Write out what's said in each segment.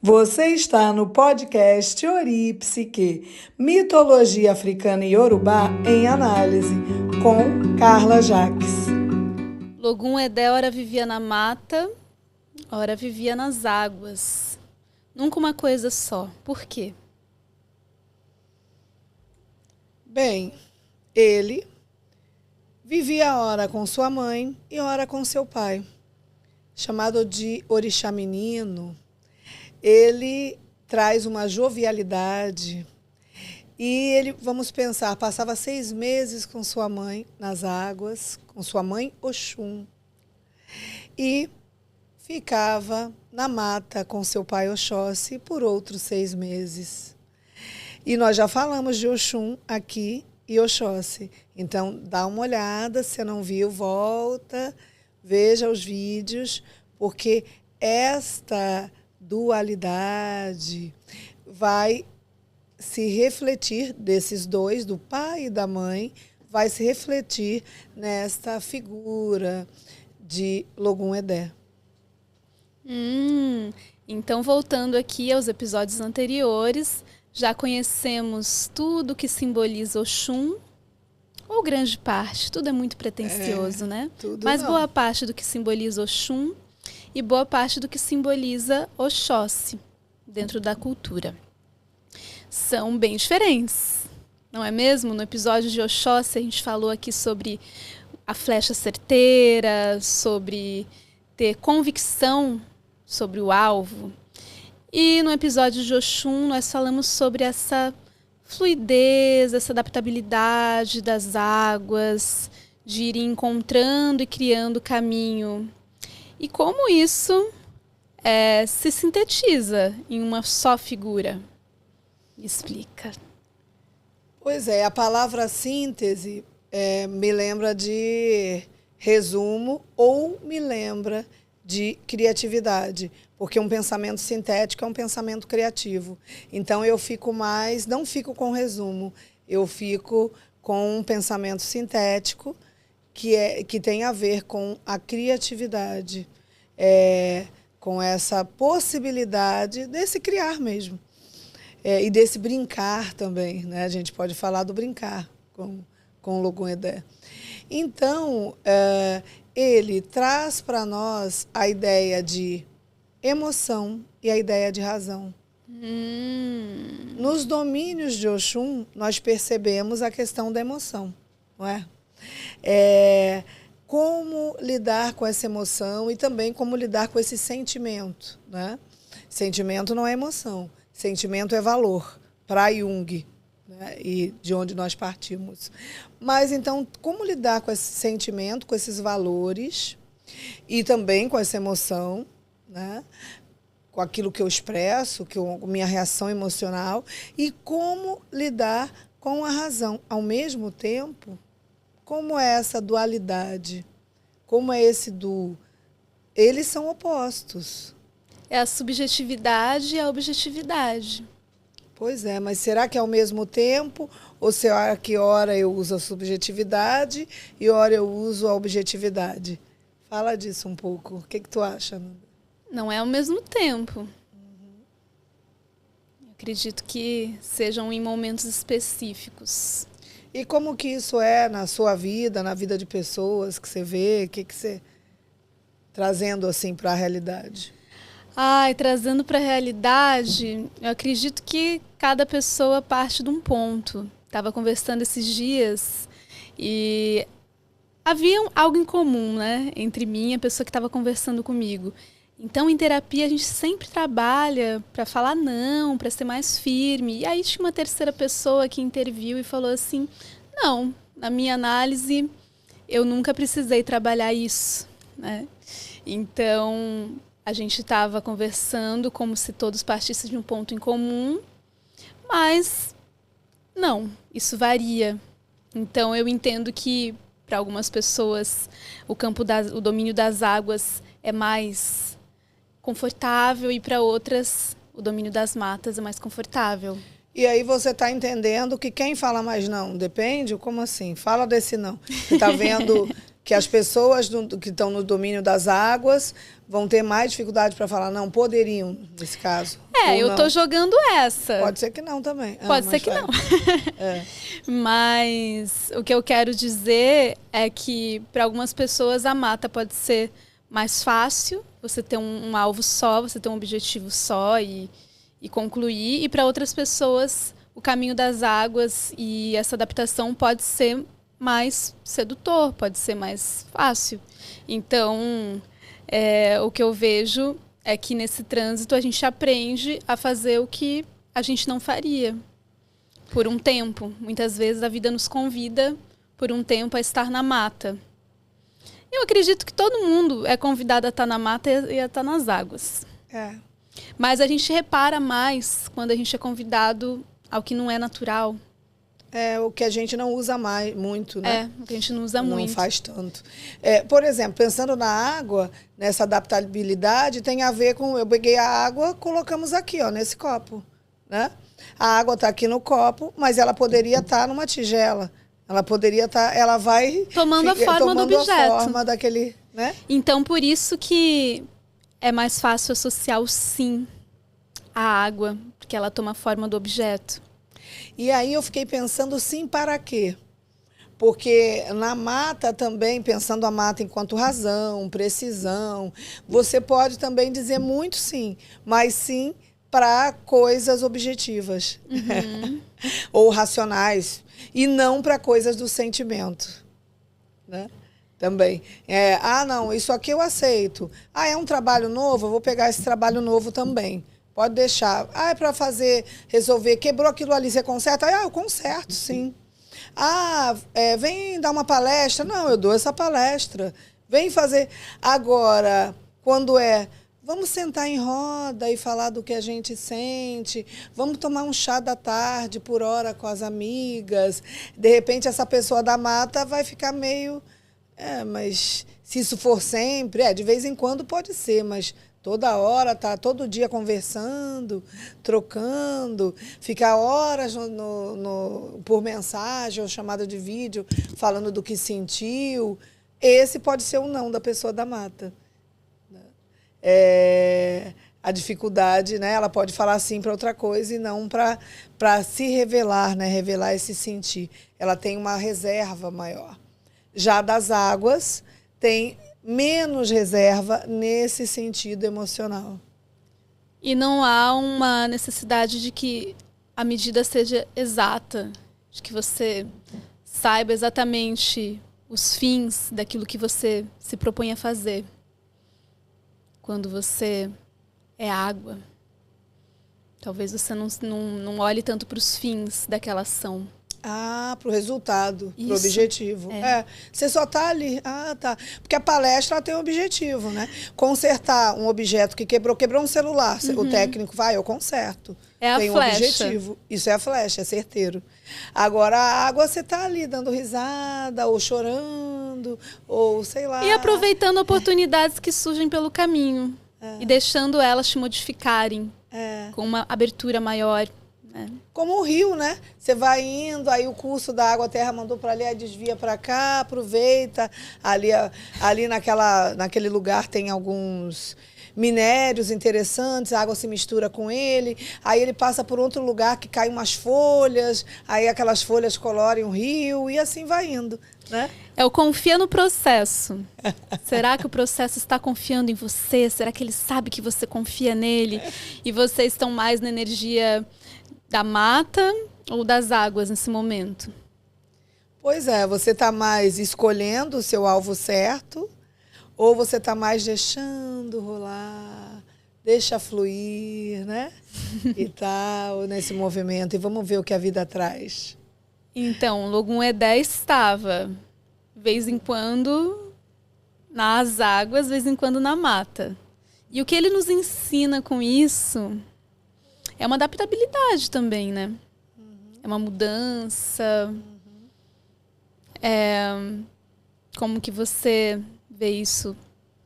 Você está no podcast Ori Psique, Mitologia Africana e Yorubá em Análise, com Carla Jacques. Logum Edé ora vivia na mata, ora vivia nas águas. Nunca uma coisa só. Por quê? Bem, ele vivia ora com sua mãe e ora com seu pai. Chamado de orixá menino, ele traz uma jovialidade e ele, vamos pensar, passava 6 meses com sua mãe nas águas, com sua mãe Oxum, e ficava na mata com seu pai Oxóssi por outros 6 meses. E nós já falamos de Oxum aqui e Oxóssi. Então, dá uma olhada, se não viu, volta, veja os vídeos, porque esta dualidade vai se refletir desses dois, do pai e da mãe, vai se refletir nesta figura de Logum Edé. Então, voltando aqui aos episódios anteriores, já conhecemos tudo que simboliza Oxum, ou grande parte, tudo é muito pretensioso, né? Mas boa parte do que simboliza Oxum e boa parte do que simboliza Oxóssi dentro da cultura. São bem diferentes, não é mesmo? No episódio de Oxóssi a gente falou aqui sobre a flecha certeira, sobre ter convicção sobre o alvo. E no episódio de Oxum nós falamos sobre essa fluidez, essa adaptabilidade das águas, de ir encontrando e criando caminho. E como isso se sintetiza em uma só figura? Me explica. Pois é, a palavra síntese me lembra de resumo ou me lembra de criatividade, porque um pensamento sintético é um pensamento criativo. Então eu não fico com resumo, eu fico com um pensamento sintético que tem a ver com a criatividade, com essa possibilidade desse criar mesmo. E desse brincar também, né? A gente pode falar do brincar com o Logum Edé. Então, ele traz para nós a ideia de emoção e a ideia de razão. Nos domínios de Oxum, nós percebemos a questão da emoção, não é? Como lidar com essa emoção e também como lidar com esse sentimento, né? Sentimento não é emoção. Sentimento é valor, para Jung, né? E de onde nós partimos. Mas, então, como lidar com esse sentimento, com esses valores e também com essa emoção, né? Com aquilo que eu expresso, minha reação emocional, e como lidar com a razão. Ao mesmo tempo, como é essa dualidade? Como é esse Eles são opostos. É a subjetividade e a objetividade. Pois é, mas será que é ao mesmo tempo? Ou será que hora eu uso a subjetividade e hora eu uso a objetividade? Fala disso um pouco. O que tu acha, Nanda? Não é ao mesmo tempo. Eu acredito que sejam em momentos específicos. E como que isso é na sua vida, na vida de pessoas que você vê? O que você trazendo assim para a realidade? Trazendo para a realidade, eu acredito que cada pessoa parte de um ponto. Estava conversando esses dias e havia algo em comum, né, entre mim e a pessoa que estava conversando comigo. Então, em terapia, a gente sempre trabalha para falar não, para ser mais firme. E aí tinha uma terceira pessoa que interviu e falou assim, não, na minha análise, eu nunca precisei trabalhar isso, né? Então, a gente estava conversando como se todos partissem de um ponto em comum, mas não, isso varia. Então, eu entendo que, para algumas pessoas, o domínio das águas é mais confortável e, para outras, o domínio das matas é mais confortável. E aí você está entendendo que quem fala mais não depende? Como assim? Fala desse não. Você está vendo que as pessoas que estão no domínio das águas vão ter mais dificuldade para falar, não, poderiam, nesse caso. Eu tô jogando essa. Pode ser que não também. Pode ser que não. Mas o que eu quero dizer é que para algumas pessoas a mata pode ser mais fácil, você ter um alvo só, você ter um objetivo só e concluir. E para outras pessoas o caminho das águas e essa adaptação pode ser mais sedutor, pode ser mais fácil. Então, o que eu vejo é que nesse trânsito a gente aprende a fazer o que a gente não faria por um tempo. Muitas vezes a vida nos convida por um tempo a estar na mata. Eu acredito que todo mundo é convidado a estar na mata e a estar nas águas. Mas a gente repara mais quando a gente é convidado ao que não é natural. O que a gente não usa mais muito, né? O que a gente não usa muito. Não faz tanto. Por exemplo, pensando na água, nessa adaptabilidade, tem a ver com... Eu peguei a água, colocamos aqui, ó, nesse copo, né? A água está aqui no copo, mas ela poderia estar numa tigela. Ela poderia estar... Ela vai... Tomando a forma do objeto. A forma daquele, né? Então, por isso que é mais fácil associar o sim à água, porque ela toma a forma do objeto. E aí eu fiquei pensando sim para quê? Porque na mata também, pensando a mata enquanto razão, precisão, você pode também dizer muito sim, mas sim para coisas objetivas ou racionais e não para coisas do sentimento, né? Também. Não, isso aqui eu aceito. É um trabalho novo, eu vou pegar esse trabalho novo também. Pode deixar. É para resolver. Quebrou aquilo ali, você conserta? Eu conserto, sim. Vem dar uma palestra? Não, eu dou essa palestra. Vem fazer. Agora, quando vamos sentar em roda e falar do que a gente sente, vamos tomar um chá da tarde por hora com as amigas. De repente, essa pessoa da mata vai ficar meio... mas se isso for sempre, de vez em quando pode ser, mas... Toda hora, tá todo dia conversando, trocando, ficar horas por mensagem ou chamada de vídeo, falando do que sentiu. Esse pode ser o não da pessoa da mata. A dificuldade, né? Ela pode falar sim para outra coisa e não para se revelar, né? Revelar esse sentir. Ela tem uma reserva maior. Já das águas, tem... menos reserva nesse sentido emocional. E não há uma necessidade de que a medida seja exata, de que você saiba exatamente os fins daquilo que você se propõe a fazer. Quando você é água, talvez você não olhe tanto para os fins daquela ação. Para o resultado, para o objetivo. Você só está ali. Tá. Porque a palestra ela tem um objetivo, né? Consertar um objeto que quebrou um celular. O técnico vai, eu conserto. Tem um objetivo. Isso é a flecha, é certeiro. Agora, a água, você está ali dando risada, ou chorando, ou sei lá. E aproveitando oportunidades que surgem pelo caminho. E deixando elas te modificarem com uma abertura maior. Como o rio, né? Você vai indo, aí o curso da água terra mandou para ali, aí desvia para cá, aproveita. Ali naquele lugar tem alguns minérios interessantes, a água se mistura com ele, aí ele passa por outro lugar que cai umas folhas, aí aquelas folhas coloram o rio e assim vai indo, né? Eu confio no processo. Será que o processo está confiando em você? Será que ele sabe que você confia nele? E vocês estão mais na energia da mata ou das águas nesse momento? Pois você está mais escolhendo o seu alvo certo ou você está mais deixando rolar, deixa fluir, né? E tal, nesse movimento. E vamos ver o que a vida traz. Então, Logum Edé estava, de vez em quando, nas águas, de vez em quando na mata. E o que ele nos ensina com isso... é uma adaptabilidade também, né? É uma mudança. Como que você vê isso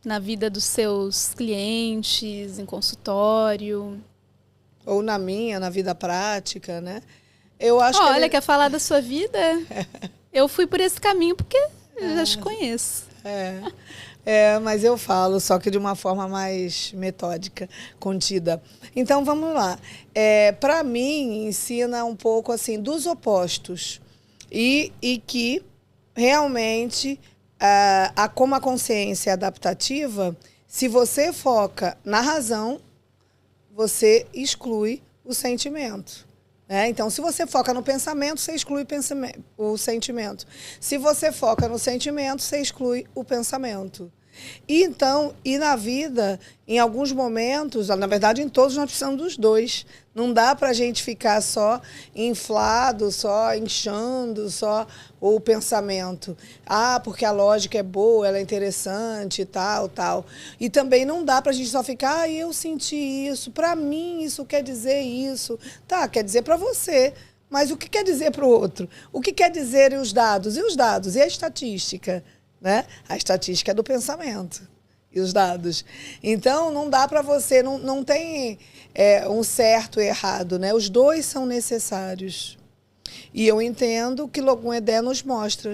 na vida dos seus clientes, em consultório? Ou na vida prática, né? Eu acho Olha, quer falar da sua vida? Eu fui por esse caminho porque eu já te conheço. Mas eu falo, só que de uma forma mais metódica, contida. Então, vamos lá. Para mim, ensina um pouco assim dos opostos. E que realmente, como a consciência é adaptativa, se você foca na razão, você exclui o sentimento. Então, se você foca no pensamento, você exclui o sentimento. Se você foca no sentimento, você exclui o pensamento. E na vida, em alguns momentos, na verdade, em todos, nós precisamos dos dois. Não dá para a gente ficar só inflado, só inchando, só o pensamento. Porque a lógica é boa, ela é interessante, tal. E também não dá para a gente só ficar, eu senti isso, para mim isso quer dizer isso. Tá, quer dizer para você, mas o que quer dizer para o outro? O que quer dizer os dados? E a estatística? Né? A estatística é do pensamento e os dados. Então, não dá para você, não tem um certo e errado, né? Os dois são necessários. E eu entendo que Logum Edé nos mostra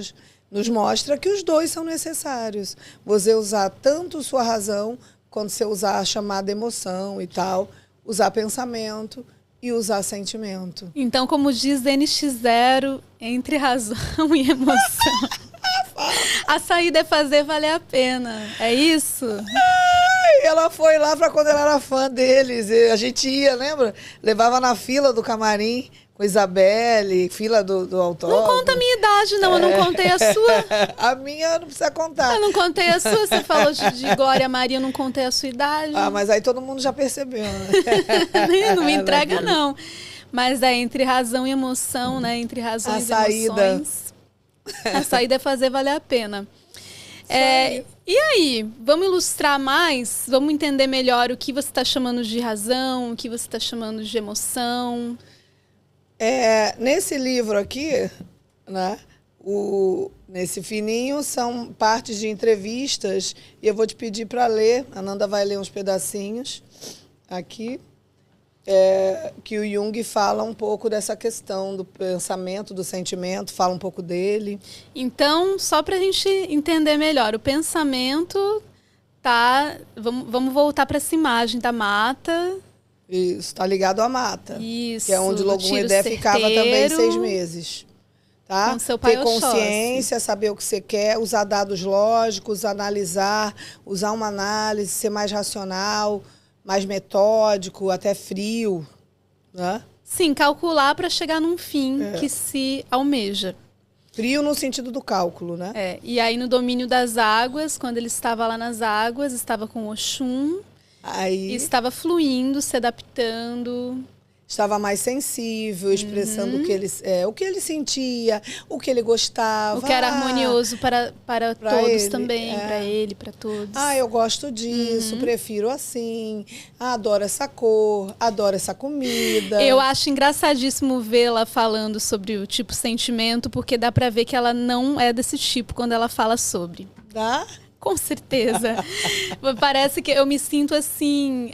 que os dois são necessários. Você usar tanto sua razão, quando você usar a chamada emoção e tal, usar pensamento e usar sentimento. Então, como diz NX0, entre razão e emoção. A saída é fazer valer a pena. É isso? Ela foi lá para quando ela era fã deles. A gente ia, lembra? Levava na fila do camarim com Isabelle, fila do autógrafo. Não conta a minha idade, não. Eu não contei a sua. A minha não precisa contar. Eu não contei a sua. Você falou de Glória Maria, eu não contei a sua idade. Mas aí todo mundo já percebeu, né? Não me entrega, não. Mas entre razão e emoção, né? Entre razões e emoções. A saída é fazer valer a pena. E aí, vamos ilustrar mais? Vamos entender melhor o que você está chamando de razão, o que você está chamando de emoção? Nesse livro aqui, né, nesse fininho, são partes de entrevistas, e eu vou te pedir para ler. A Nanda vai ler uns pedacinhos aqui. Que o Jung fala um pouco dessa questão do pensamento, do sentimento, fala um pouco dele. Então, só para a gente entender melhor, o pensamento tá... Vamos voltar para essa imagem da mata. Isso, está ligado à mata. Isso, que é onde Logum Edé ficava também 6 meses. Tá? Com seu pai Ter consciência, saber o que você quer, usar dados lógicos, analisar, usar uma análise, ser mais racional, mais metódico, até frio, né? Sim, calcular para chegar num fim que se almeja. Frio no sentido do cálculo, né? E aí no domínio das águas, quando ele estava lá nas águas, estava com Oxum, e estava fluindo, se adaptando. Estava mais sensível, expressando o que ele sentia, o que ele gostava. O que era harmonioso para todos ele, também, para ele, para todos. Eu gosto disso, prefiro assim, adoro essa cor, adoro essa comida. Eu acho engraçadíssimo vê-la falando sobre o tipo sentimento, porque dá para ver que ela não é desse tipo quando ela fala sobre. Dá? Com certeza. Parece que eu me sinto assim,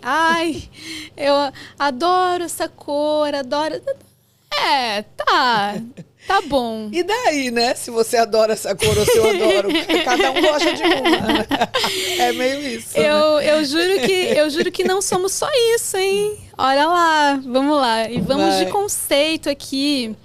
eu adoro essa cor, adoro... Tá bom. E daí, né? Se você adora essa cor ou se eu adoro, cada um gosta de uma. É meio isso. Eu juro que não somos só isso, hein? Olha lá, vamos lá. E vamos de conceito aqui.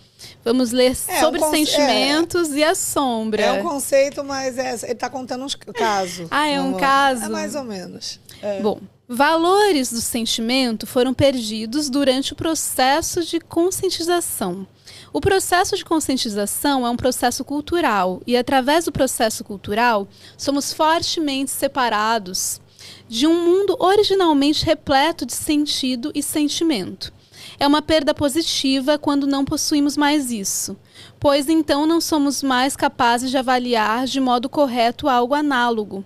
Vamos ler sobre sentimentos e a sombra. É um conceito, mas ele está contando um caso. Um caso? É mais ou menos. Bom, valores do sentimento foram perdidos durante o processo de conscientização. O processo de conscientização é um processo cultural e, através do processo cultural, somos fortemente separados de um mundo originalmente repleto de sentido e sentimento. É uma perda positiva quando não possuímos mais isso, pois então não somos mais capazes de avaliar de modo correto algo análogo,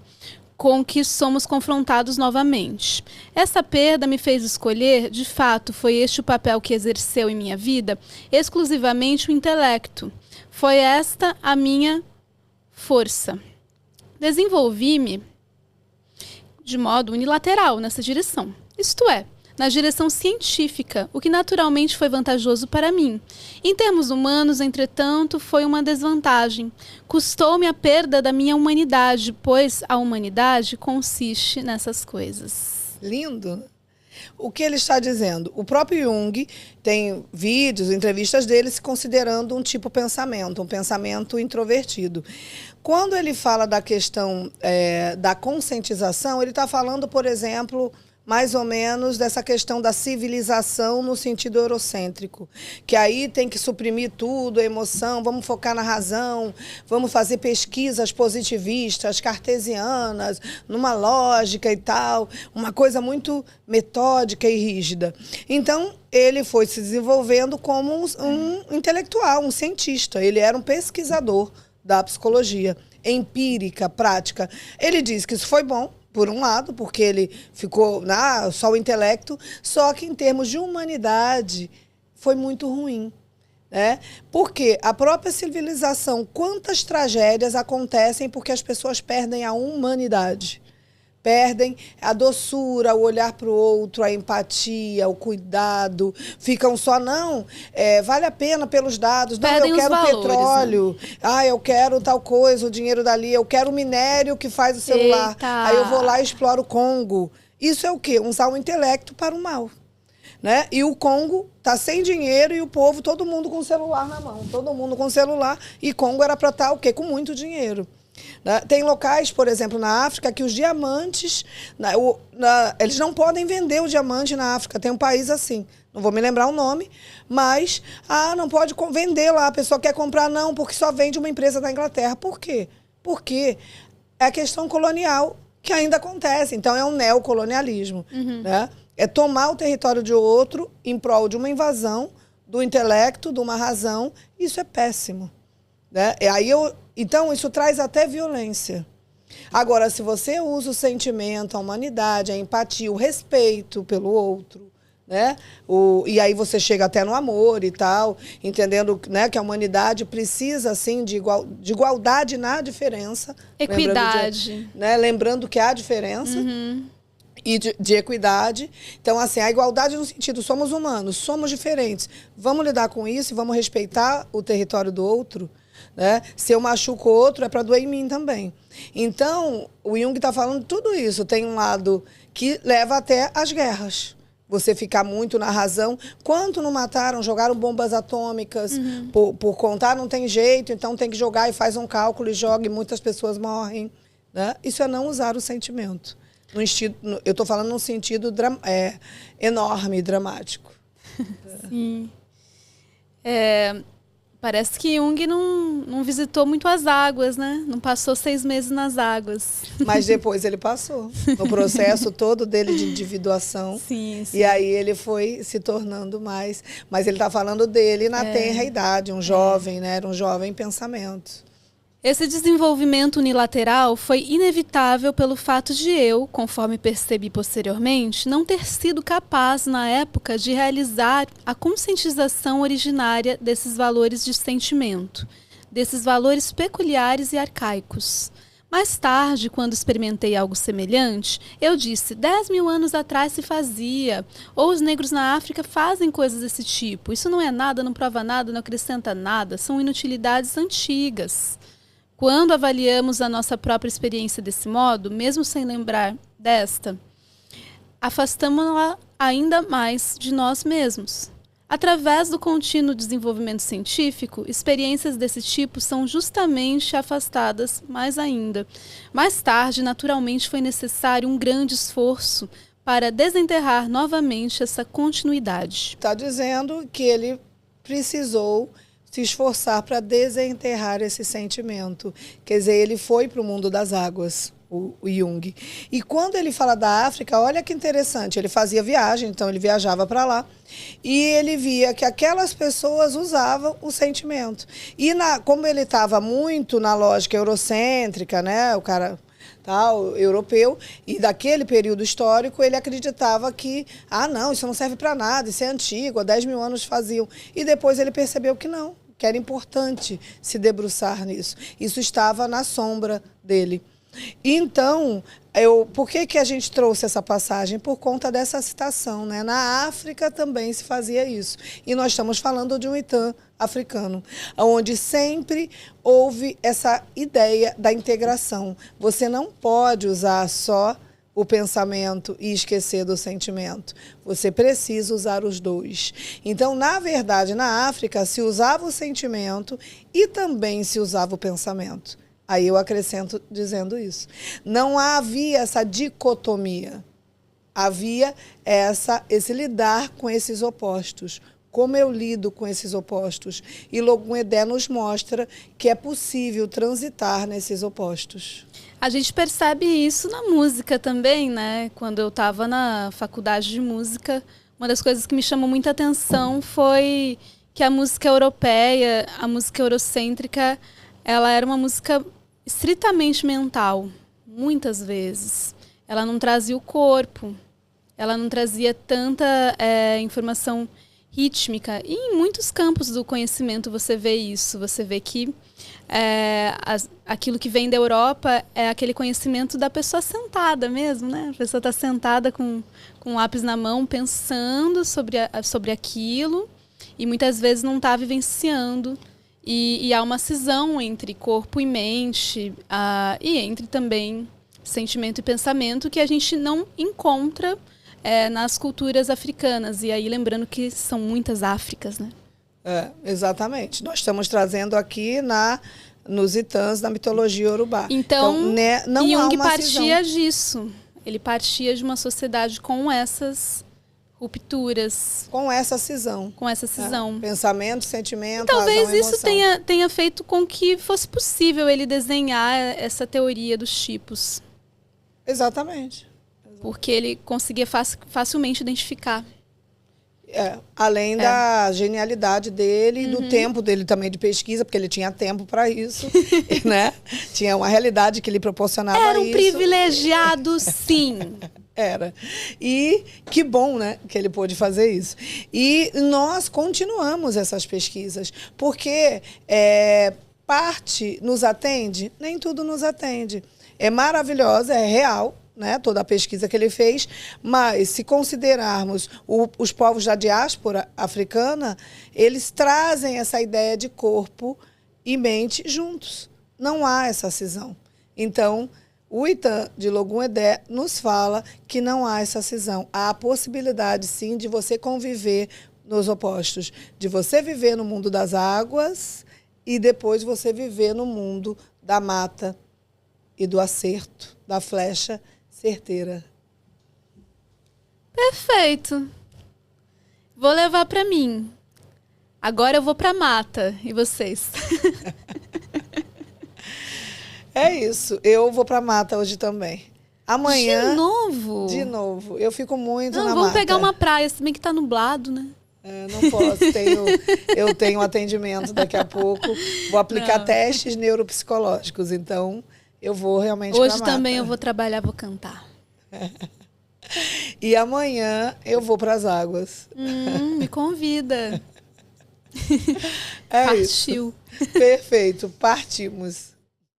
com que somos confrontados novamente. Essa perda me fez escolher, de fato, foi este o papel que exerceu em minha vida, exclusivamente o intelecto. Foi esta a minha força. Desenvolvi-me de modo unilateral nessa direção. Isto é, na direção científica, o que naturalmente foi vantajoso para mim. Em termos humanos, entretanto, foi uma desvantagem. Custou-me a perda da minha humanidade, pois a humanidade consiste nessas coisas. Lindo. O que ele está dizendo? O próprio Jung tem vídeos, entrevistas dele se considerando um tipo pensamento, um pensamento introvertido. Quando ele fala da questão da conscientização, ele está falando, por exemplo, mais ou menos dessa questão da civilização no sentido eurocêntrico, que aí tem que suprimir tudo, a emoção, vamos focar na razão, vamos fazer pesquisas positivistas, cartesianas, numa lógica e tal, uma coisa muito metódica e rígida. Então, ele foi se desenvolvendo como um intelectual, um cientista, ele era um pesquisador da psicologia, empírica, prática. Ele diz que isso foi bom, por um lado, porque ele ficou só o intelecto, só que em termos de humanidade foi muito ruim. Né? Porque a própria civilização, quantas tragédias acontecem porque as pessoas perdem a humanidade. Perdem a doçura, o olhar para o outro, a empatia, o cuidado. Ficam só, vale a pena pelos dados. Não, Perdem eu quero valores, petróleo. Né? Eu quero tal coisa, o dinheiro dali. Eu quero o minério que faz o celular. Eita. Aí eu vou lá e exploro o Congo. Isso é o quê? Usar o intelecto para o mal. Né? E o Congo está sem dinheiro e o povo, todo mundo com o celular na mão. Todo mundo com o celular. E Congo era para estar o quê? Com muito dinheiro. Tem locais, por exemplo, na África, que os diamantes, eles não podem vender o diamante na África. Tem um país assim, não vou me lembrar o nome, mas não pode vender lá, a pessoa quer comprar, não, porque só vende uma empresa da Inglaterra. Por quê? Porque é a questão colonial que ainda acontece. Então, é um neocolonialismo. Né? É tomar o território de outro em prol de uma invasão do intelecto, de uma razão. Isso é péssimo. Né? Então, isso traz até violência. Agora, se você usa o sentimento, a humanidade, a empatia, o respeito pelo outro, né? E aí você chega até no amor e tal, entendendo, né, que a humanidade precisa, assim, de igualdade na diferença. Equidade. Lembrando que há diferença. E de equidade. Então, assim, a igualdade no sentido, somos humanos, somos diferentes. Vamos lidar com isso e vamos respeitar o território do outro. Né? Se eu machuco o outro, é para doer em mim também. Então, o Jung está falando tudo isso. Tem um lado que leva até às guerras. Você ficar muito na razão. Quanto não mataram? Jogaram bombas atômicas. Por contar, não tem jeito, então tem que jogar e faz um cálculo e joga e muitas pessoas morrem. Né? Isso é não usar o sentimento. Eu estou falando num sentido enorme e dramático. Sim. Parece que Jung não visitou muito as águas, né? Não passou 6 meses nas águas. Mas depois ele passou. No processo todo dele de individuação. Sim. E aí ele foi se tornando mais. Mas ele está falando dele na tenra idade, um jovem, né? Era um jovem pensamento. Esse desenvolvimento unilateral foi inevitável pelo fato de eu, conforme percebi posteriormente, não ter sido capaz, na época, de realizar a conscientização originária desses valores de sentimento, desses valores peculiares e arcaicos. Mais tarde, quando experimentei algo semelhante, eu disse, 10.000 anos atrás se fazia, ou os negros na África fazem coisas desse tipo. Isso não é nada, não prova nada, não acrescenta nada, são inutilidades antigas. Quando avaliamos a nossa própria experiência desse modo, mesmo sem lembrar desta, afastamos-la ainda mais de nós mesmos. Através do contínuo desenvolvimento científico, experiências desse tipo são justamente afastadas mais ainda. Mais tarde, naturalmente, foi necessário um grande esforço para desenterrar novamente essa continuidade. Está dizendo que ele precisou se esforçar para desenterrar esse sentimento. Quer dizer, ele foi para o mundo das águas, o Jung. E quando ele fala da África, olha que interessante, ele fazia viagem, então ele viajava para lá, e ele via que aquelas pessoas usavam o sentimento. E como ele estava muito na lógica eurocêntrica, né, o cara europeu, e daquele período histórico, ele acreditava que, não, isso não serve para nada, isso é antigo, há 10.000 anos faziam. E depois ele percebeu que não, que era importante se debruçar nisso. Isso estava na sombra dele. Então, por que a gente trouxe essa passagem? Por conta dessa citação, né? Na África também se fazia isso. E nós estamos falando de um Itã africano, onde sempre houve essa ideia da integração. Você não pode usar só o pensamento e esquecer do sentimento. Você precisa usar os dois. Então, na verdade, na África se usava o sentimento e também se usava o pensamento. Aí eu acrescento dizendo isso. Não havia essa dicotomia. Havia esse lidar com esses opostos. Como eu lido com esses opostos? E Logum Edé nos mostra que é possível transitar nesses opostos. A gente percebe isso na música também, né? Quando eu estava na faculdade de música, uma das coisas que me chamou muita atenção foi que a música europeia, a música eurocêntrica, ela era uma música estritamente mental, muitas vezes. Ela não trazia o corpo, ela não trazia tanta informação rítmica. E em muitos campos do conhecimento você vê isso. Você vê que aquilo que vem da Europa é aquele conhecimento da pessoa sentada mesmo, né? A pessoa está sentada com um lápis na mão, pensando sobre aquilo, e muitas vezes não está vivenciando. E há uma cisão entre corpo e mente, e entre também sentimento e pensamento, que a gente não encontra nas culturas africanas. E aí, lembrando que são muitas Áfricas, né? Exatamente. Nós estamos trazendo aqui nos Itãs da mitologia Yorubá. Então né, não Jung há uma partia cisão. disso. Ele partia de uma sociedade com essas rupturas. Com essa cisão. Com essa cisão. Pensamento, sentimento, Talvez razão, isso tenha feito com que fosse possível ele desenhar essa teoria dos tipos. Exatamente. Porque ele conseguia facilmente identificar. Além da genialidade dele e do tempo dele também de pesquisa, porque ele tinha tempo para isso, né? Tinha uma realidade que lhe proporcionava isso. Era um privilegiado, sim. Era. E que bom, né, que ele pôde fazer isso. E nós continuamos essas pesquisas, porque parte nos atende, nem tudo nos atende. É maravilhosa, é real, né, toda a pesquisa que ele fez, mas se considerarmos os povos da diáspora africana, eles trazem essa ideia de corpo e mente juntos. Não há essa cisão. Então, o Itã de Logum Edé nos fala que não há essa cisão. Há a possibilidade, sim, de você conviver nos opostos, de você viver no mundo das águas e depois você viver no mundo da mata e do acerto, da flecha certeira. Perfeito. Vou levar para mim. Agora eu vou para mata. E vocês? É isso. Eu vou para mata hoje também. Amanhã. De novo? De novo. Eu fico muito na mata. Vamos pegar uma praia, se bem que tá nublado, né? Não posso. Eu tenho atendimento daqui a pouco. Vou aplicar testes neuropsicológicos. Então, eu vou realmente hoje também eu vou trabalhar, vou cantar. E amanhã eu vou para as águas. Me convida. Partiu. Isso. Perfeito. Partimos.